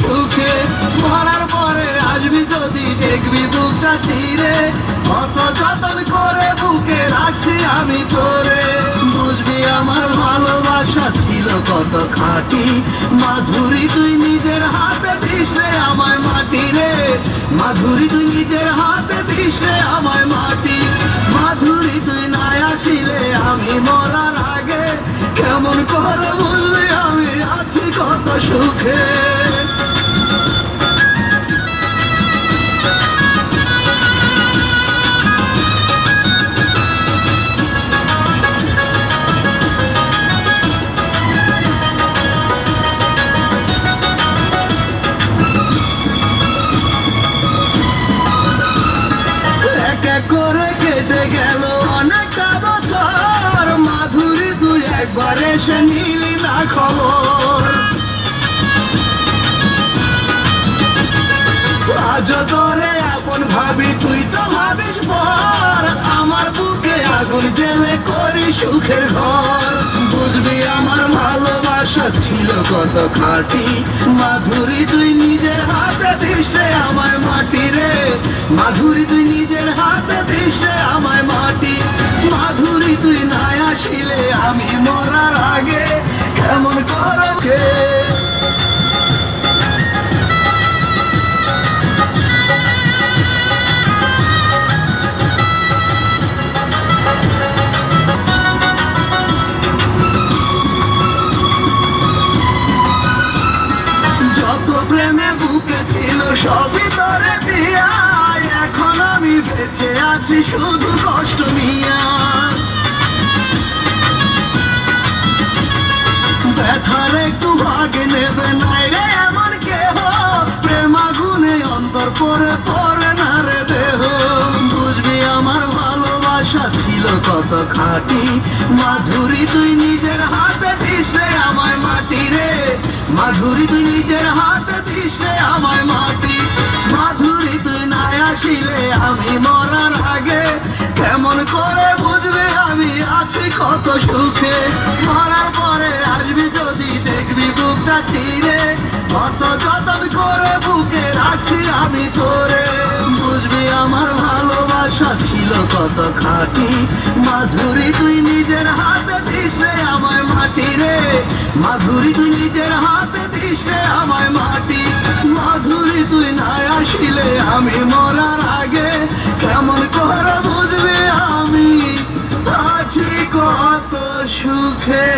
সুখে। মরার পরে আসবি যদি দেখবি বুকটা চিরে, কত যতন করে বুকে রাখছি আমি তোরে। বুঝবি আমার ভালোবাসা ছিল কত খাঁটি, মাধুরী তুই নিজের হাতে দিস রে আমায় মাটি রে। মাধুরী তুই নিজের হাতে দিস রে আমায় মাটি। মাধুরী তুই না আসিলে আমি মরার আগে কেমন করে বুঝবি আমি আছি কত সুখে। করে কেটে গেল অনেকটা বছর, মাধুরী তুই একবার এসে নিলি না খবর। আজ তোরে আপন ভাবি তুই তো ভাবিস পর, আমার বুকে আগুন জেলে করি সুখের ঘর। বুঝবি আমার ভালোবাসা ছিল কত খাঁটি, মাধুরী তুই নিজের হাতে দিস রে আমায় মাটি রে। মাধুরী তুই নিজের হাতে দিস রে আমায় মাটি। মাধুরী তুই না আসিলে আমি মরার আগে কেমন করবে। যত প্রেমে বুকে ছিল সবই তোরে দিয়া, এখন আমি বেঁচে আছি শুধু কষ্ট নিয়া। ব্যথার একটু ভাগে নেবে নাই রে এমন কেহ, প্রেম আগুনে অন্তর পরে পরে না রে দেহ। বুঝবি আমার ভালোবাসা ছিল কত খাঁটি, মাধুরী তুই নিজের হাতে দিস রে আমায় মাটি রে। মাধুরী তুই নিজের হাতে দিস রে আমায় মাটি। মাধুরী তুই না আসিলে আমি মরার আগে কেমন করে বুঝবে আমি আছি কত সুখে। মরার পরে আসবি যদি দেখবি বুকটা চিরে, কত যতন করে বুকে রাখছি আমি তোরে। বুঝবি আমার ভালোবাসা ছিল কত খাঁটি, মাধুরী তুই নিজের হাতে দিস রে আমায় মাটি রে। মাধুরী তুই নিজের হাতে দিস রে আমায় মাটি। মাধুরী তুই না আসিলে আমি মরার আগে কেমন করে বুঝবি আমি আছি কত সুখে।